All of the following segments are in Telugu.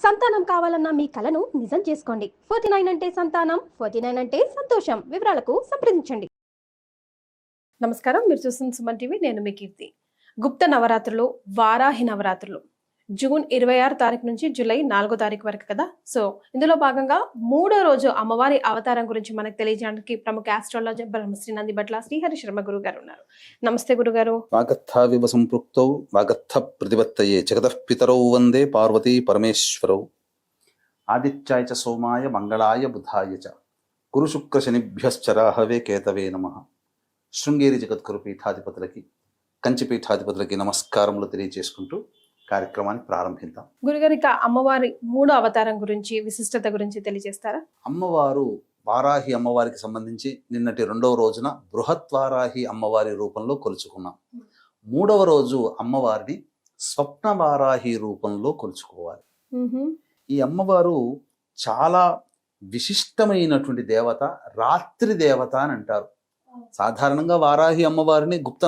సంతానం కావాలన్న మీ కలను నిజం చేసుకోండి. 49 అంటే సంతానం, 49 అంటే సంతోషం. వివరాలకు సంప్రదించండి. నమస్కారం, మీరు చూస్తున్న సుమన్ టీవీ. నేను మీ కీర్తి. గుప్త నవరాత్రులు, వారాహి నవరాత్రులు జూన్ 26 తారీఖు నుంచి జూలై 4 తారీఖు వరకు కదా. సో ఇందులో భాగంగా 3వ రోజు అమ్మవారి అవతారం గురించి మనకు తెలియజేయడానికి ప్రముఖ ఆస్ట్రాలజర్ బ్రహ్మశ్రీ నందిబట్ల శ్రీహరి శర్మ గురువు గారు ఉన్నారు. నమస్తే గురుగారు. వాగర్థావివ సంపృక్తౌ వాగర్థ ప్రతిపత్తయే జగతః పితరౌ వందే పార్వతీ పరమేశ్వరౌ. ఆదిత్యాయ చ సోమాయ మంగళాయ బుధాయ చ గురు శుక్ర శనిభ్యశ్చ రాహవే కేతవే నమః. శృంగేరి జగద్గురు పీఠాధిపతులకి, కంచి పీఠాధిపతులకి నమస్కారములు తెలియజేసుకుంటూ కార్యక్రమాన్ని ప్రారంభిద్దాం. గురుగారు, ఇక అమ్మవారి 3వ అవతారం గురించి, విశిష్టత గురించి తెలియజేస్తారా? అమ్మవారు వారాహి అమ్మవారికి సంబంధించి నిన్నటి 2వ రోజున బృహత్ వారాహి అమ్మవారి రూపంలో కొలుచుకున్నాం. 3వ రోజు అమ్మవారిని స్వప్న వారాహి రూపంలో కొలుచుకోవాలి. ఈ అమ్మవారు చాలా విశిష్టమైనటువంటి దేవత, రాత్రి దేవత అని అంటారు. సాధారణంగా వారాహి అమ్మవారిని గుప్త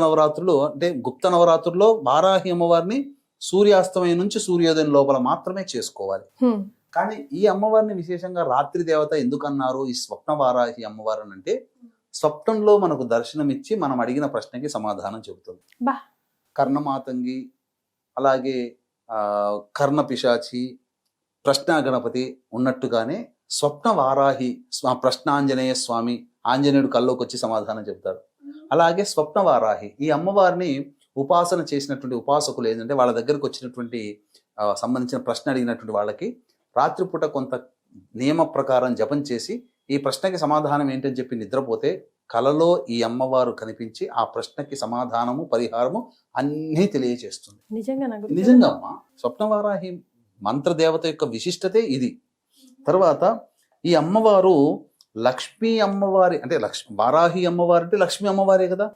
నవరాత్రుల్లో వారాహి అమ్మవారిని సూర్యాస్తమయం నుంచి సూర్యోదయం లోపల మాత్రమే చేసుకోవాలి. కానీ ఈ అమ్మవారిని విశేషంగా రాత్రి దేవత ఎందుకన్నారు? ఈ స్వప్న వారాహి అమ్మవారు అంటే స్వప్నంలో మనకు దర్శనమిచ్చి మనం అడిగిన ప్రశ్నకి సమాధానం చెబుతుంది. కర్ణమాతంగి, అలాగే కర్ణ పిశాచి, ప్రశ్న గణపతి ఉన్నట్టుగానే స్వప్న వారాహి ప్రశ్నాంజనేయ స్వామి, ఆంజనేయుడు కల్లోకి వచ్చి సమాధానం చెప్తారు. అలాగే స్వప్న వారాహి ఈ అమ్మవారిని ఉపాసన చేసినటువంటి ఉపాసకులు ఏంటంటే వాళ్ళ దగ్గరకు వచ్చినటువంటి సంబంధించిన ప్రశ్న అడిగినటువంటి వాళ్ళకి రాత్రిపూట కొంత నియమ ప్రకారం జపం చేసి ఈ ప్రశ్నకి సమాధానం ఏంటని చెప్పి నిద్రపోతే కలలో ఈ అమ్మవారు కనిపించి ఆ ప్రశ్నకి సమాధానము, పరిహారము అన్నీ తెలియజేస్తుంది. నిజంగా అమ్మ స్వప్నవారాహి మంత్రదేవత యొక్క విశిష్టతే ఇది. తర్వాత ఈ అమ్మవారు లక్ష్మీ అమ్మవారి అంటే వారాహి అమ్మవారి అంటే లక్ష్మీ అమ్మవారే కదా.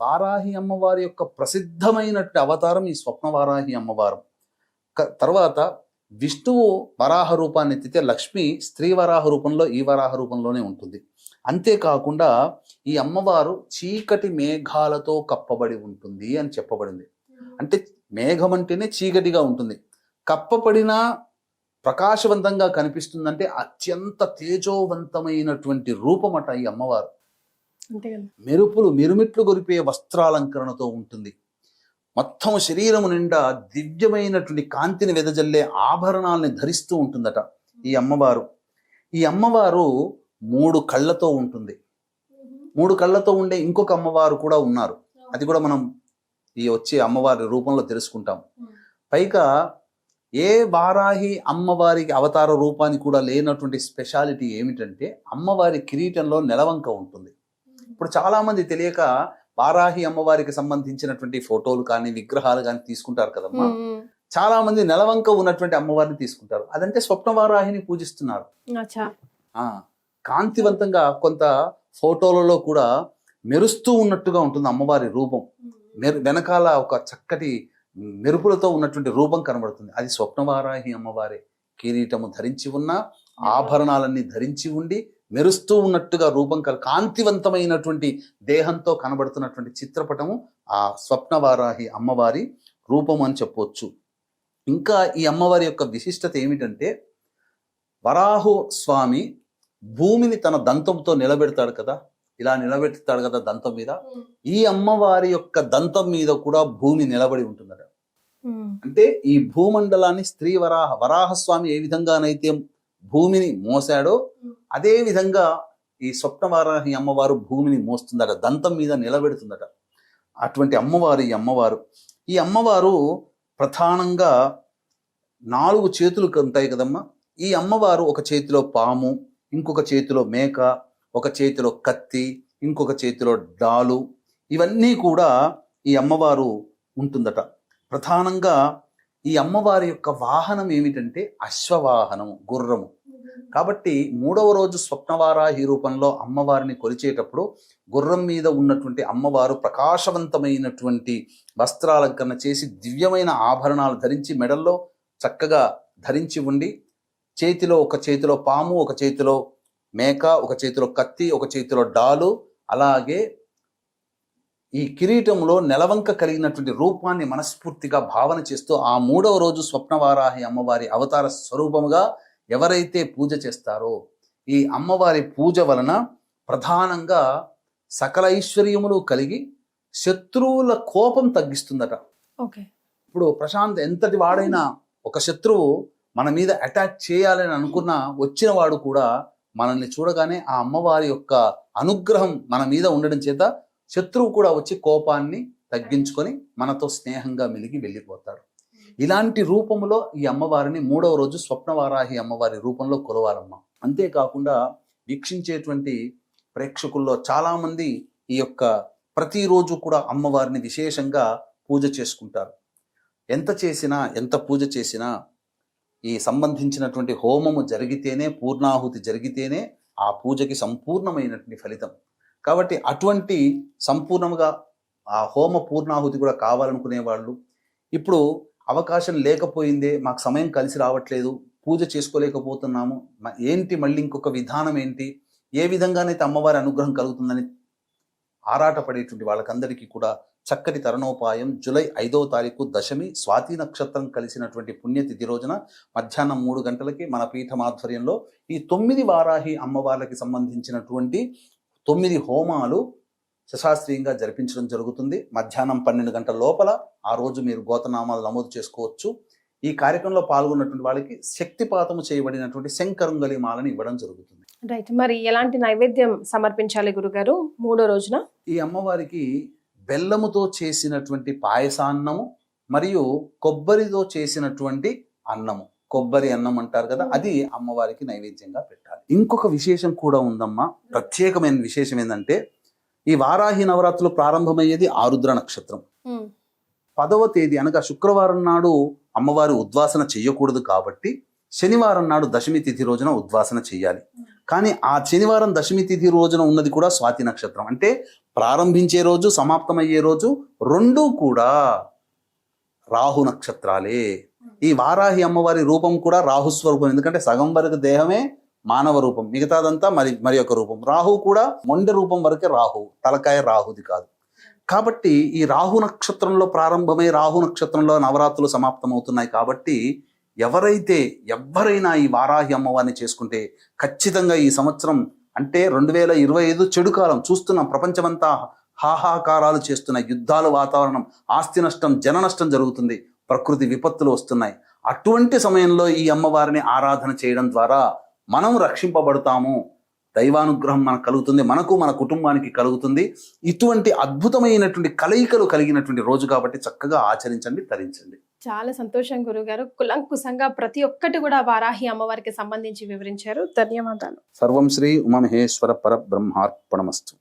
వారాహి అమ్మవారి యొక్క ప్రసిద్ధమైనటువంటి అవతారం ఈ స్వప్న వారాహి అమ్మవారు. తర్వాత విష్ణువు వరాహ రూపాన్ని ఎత్తితే లక్ష్మి స్త్రీ వరాహ రూపంలో ఈ వరాహ రూపంలోనే ఉంటుంది. అంతేకాకుండా ఈ అమ్మవారు చీకటి మేఘాలతో కప్పబడి ఉంటుంది అని చెప్పబడింది. అంటే మేఘం అంటేనే చీకటిగా ఉంటుంది, కప్పబడిన ప్రకాశవంతంగా కనిపిస్తుందంటే అత్యంత తేజోవంతమైనటువంటి రూపమట ఈ అమ్మవారు. మిరుమిట్లు గొరిపే వస్త్రాలంకరణతో ఉంటుంది. మొత్తం శరీరము నిండా దివ్యమైనటువంటి కాంతిని వెదజల్లే ఆభరణాలని ధరిస్తూ ఉంటుందట ఈ అమ్మవారు. ఈ అమ్మవారు 3 కళ్ళతో ఉంటుంది. 3 కళ్ళతో ఉండే ఇంకొక అమ్మవారు కూడా ఉన్నారు. అది కూడా మనం ఈ వచ్చే అమ్మవారి రూపంలో తెలుసుకుంటాం. పైగా ఏ వారాహి అమ్మవారికి అవతార రూపానికి కూడా లేనటువంటి స్పెషాలిటీ ఏమిటంటే అమ్మవారి కిరీటంలో నెలవంక ఉంటుంది. ఇప్పుడు చాలా మంది తెలియక వారాహి అమ్మవారికి సంబంధించినటువంటి ఫోటోలు కానీ విగ్రహాలు కానీ తీసుకుంటారు కదమ్మా. చాలా మంది నెలవంక ఉన్నటువంటి అమ్మవారిని తీసుకుంటారు. అదంటే స్వప్న వారాహిని పూజిస్తున్నారు. కాంతివంతంగా కొంత ఫోటోలలో కూడా మెరుస్తూ ఉన్నట్టుగా ఉంటుంది అమ్మవారి రూపం. వెనకాల ఒక చక్కటి మెరుపులతో ఉన్నటువంటి రూపం కనబడుతుంది. అది స్వప్నవారాహి అమ్మవారే. కిరీటము ధరించి ఉన్న, ఆభరణాలన్నీ ధరించి ఉండి మెరుస్తూ ఉన్నట్టుగా రూపం కాంతివంతమైనటువంటి దేహంతో కనబడుతున్నటువంటి చిత్రపటము ఆ స్వప్నవారాహి అమ్మవారి రూపం అని చెప్పవచ్చు. ఇంకా ఈ అమ్మవారి యొక్క విశిష్టత ఏమిటంటే వరాహు స్వామి భూమిని తన దంతంతో నిలబెడతాడు కదా, ఇలా నిలబెడతాడు కదా దంతం మీద. ఈ అమ్మవారి యొక్క దంతం మీద కూడా భూమి నిలబడి ఉంటుందట. అంటే ఈ భూమండలాన్ని స్త్రీ వరాహస్వామి ఏ విధంగానైతే భూమిని మోసాడో అదే విధంగా ఈ స్వప్నవారాహి అమ్మవారు భూమిని మోస్తుందట, దంతం మీద నిలబెడుతుందట. అటువంటి అమ్మవారు ఈ అమ్మవారు. ఈ అమ్మవారు ప్రధానంగా 4 చేతులు ఉంటాయి కదమ్మా. ఈ అమ్మవారు ఒక చేతిలో పాము, ఇంకొక చేతిలో మేక, ఒక చేతిలో కత్తి, ఇంకొక చేతిలో డాలు, ఇవన్నీ కూడా ఈ అమ్మవారు ఉంటుందట. ప్రధానంగా ఈ అమ్మవారి యొక్క వాహనం ఏమిటంటే అశ్వవాహనము, గుర్రము. కాబట్టి 3వ రోజు స్వప్నవారాహి రూపంలో అమ్మవారిని కొలిచేటప్పుడు గుర్రం మీద ఉన్నటువంటి అమ్మవారు ప్రకాశవంతమైనటువంటి వస్త్రాలంకరణ చేసి దివ్యమైన ఆభరణాలు ధరించి మెడల్లో చక్కగా ధరించి ఉండి ఒక చేతిలో పాము, ఒక చేతిలో మేక, ఒక చేతిలో కత్తి, ఒక చేతిలో డాలు, అలాగే ఈ కిరీటంలో నెలవంక కలిగినటువంటి రూపాన్ని మనస్ఫూర్తిగా భావన చేస్తూ ఆ 3వ రోజు స్వప్నవారాహి అమ్మవారి అవతార స్వరూపముగా ఎవరైతే పూజ చేస్తారో ఈ అమ్మవారి పూజ వలన ప్రధానంగా సకల ఐశ్వర్యములు కలిగి శత్రువుల కోపం తగ్గిస్తుందట. ఓకే. ఇప్పుడు ప్రశాంత్ ఎంతటి వాడైనా ఒక శత్రువు మన మీద అటాక్ చేయాలని అనుకున్న వచ్చిన వాడు కూడా మనల్ని చూడగానే ఆ అమ్మవారి యొక్క అనుగ్రహం మన మీద ఉండడం చేత శత్రువు కూడా వచ్చి కోపాన్ని తగ్గించుకొని మనతో స్నేహంగా మెలిగి వెళ్ళిపోతాడు. ఇలాంటి రూపంలో ఈ అమ్మవారిని 3వ రోజు స్వప్నవారాహి అమ్మవారి రూపంలో కొలవాలమ్మ. అంతేకాకుండా వీక్షించేటువంటి ప్రేక్షకుల్లో చాలా మంది ఈ యొక్క ప్రతిరోజు కూడా అమ్మవారిని విశేషంగా పూజ చేసుకుంటారు. ఎంత పూజ చేసినా ఈ సంబంధించినటువంటి హోమము జరిగితేనే, పూర్ణాహుతి జరిగితేనే ఆ పూజకి సంపూర్ణమైనటువంటి ఫలితం. కాబట్టి అటువంటి సంపూర్ణంగా ఆ హోమ పూర్ణాహుతి కూడా కావాలనుకునే వాళ్ళు, ఇప్పుడు అవకాశం లేకపోయిందే, మాకు సమయం కలిసి రావట్లేదు, పూజ చేసుకోలేకపోతున్నాము, ఏంటి మళ్ళీ ఇంకొక విధానం ఏంటి, ఏ విధంగానైతే అమ్మవారి అనుగ్రహం కలుగుతుందని ఆరాటపడేటువంటి వాళ్ళకందరికీ కూడా చక్కటి తరుణోపాయం జూలై 5వ తారీఖు దశమి స్వాతి నక్షత్రం కలిసినటువంటి పుణ్యతిథి రోజున మధ్యాహ్నం 3 గంటలకి మన పీఠం ఆధ్వర్యంలో ఈ 9 వారాహి అమ్మవార్లకి సంబంధించినటువంటి 9 హోమాలు శశాస్త్రీయంగా జరిపించడం జరుగుతుంది. మధ్యాహ్నం 12 గంటల లోపల ఆ రోజు మీరు గోతనామాలు నమోదు చేసుకోవచ్చు. ఈ కార్యక్రమంలో పాల్గొన్నటువంటి వాళ్ళకి శక్తిపాతము చేయబడినటువంటి శంకరుంగలి మాలని ఇవ్వడం జరుగుతుంది. రైట్. మరి ఎలాంటి నైవేద్యం సమర్పించాలి గురుగారు 3వ రోజున? ఈ అమ్మవారికి బెల్లముతో చేసినటువంటి పాయసాన్నము మరియు కొబ్బరితో చేసినటువంటి అన్నము, కొబ్బరి అన్నం అంటారు కదా, అది అమ్మవారికి నైవేద్యంగా పెట్టాలి. ఇంకొక విశేషం కూడా ఉందమ్మా. ప్రత్యేకమైన విశేషం ఏంటంటే ఈ వారాహి నవరాత్రులు ప్రారంభమయ్యేది ఆరుద్ర నక్షత్రం 10వ తేదీ అనగా శుక్రవారం నాడు అమ్మవారి ఉద్వాసన చెయ్యకూడదు కాబట్టి శనివారం నాడు దశమి తిథి రోజున ఉద్వాసన చెయ్యాలి. కానీ ఆ శనివారం దశమి తిథి రోజున ఉన్నది కూడా స్వాతి నక్షత్రం. అంటే ప్రారంభించే రోజు సమాప్తమయ్యే రోజు రెండూ కూడా రాహు నక్షత్రాలే. ఈ వారాహి అమ్మవారి రూపం కూడా రాహుస్వరూపం. ఎందుకంటే సగం వరకు దేహమే మానవ రూపం, మిగతాదంతా మరి ఒక రూపం. రాహు కూడా మొండె రూపం వరకే రాహు, తలకాయ రాహుది కాదు. కాబట్టి ఈ రాహు నక్షత్రంలో ప్రారంభమై రాహు నక్షత్రంలో నవరాత్రులు సమాప్తమవుతున్నాయి. కాబట్టి ఎవరైనా ఈ వారాహి అమ్మవారిని చేసుకుంటే ఖచ్చితంగా ఈ సంవత్సరం అంటే 2025 చెడు కాలం చూస్తున్నాం. ప్రపంచమంతా హాహాకారాలు చేస్తున్నాయి, యుద్ధాలు, వాతావరణం, ఆస్తి నష్టం, జన నష్టం జరుగుతుంది, ప్రకృతి విపత్తులు వస్తున్నాయి. అటువంటి సమయంలో ఈ అమ్మవారిని ఆరాధన చేయడం ద్వారా మనం రక్షింపబడతాము, దైవానుగ్రహం మనకు కలుగుతుంది, మనకు మన కుటుంబానికి కలుగుతుంది. ఇటువంటి అద్భుతమైనటువంటి కలయికలు కలిగినటువంటి రోజు కాబట్టి చక్కగా ఆచరించండి, తరించండి. చాలా సంతోషం గురుగారు. కులంకుశంగా ప్రతి ఒక్కటి కూడా వారాహి అమ్మవారికి సంబంధించి వివరించారు. ధన్యవాదాలు. సర్వం శ్రీ ఉమామహేశ్వర పరబ్రహ్మార్పణమస్తు.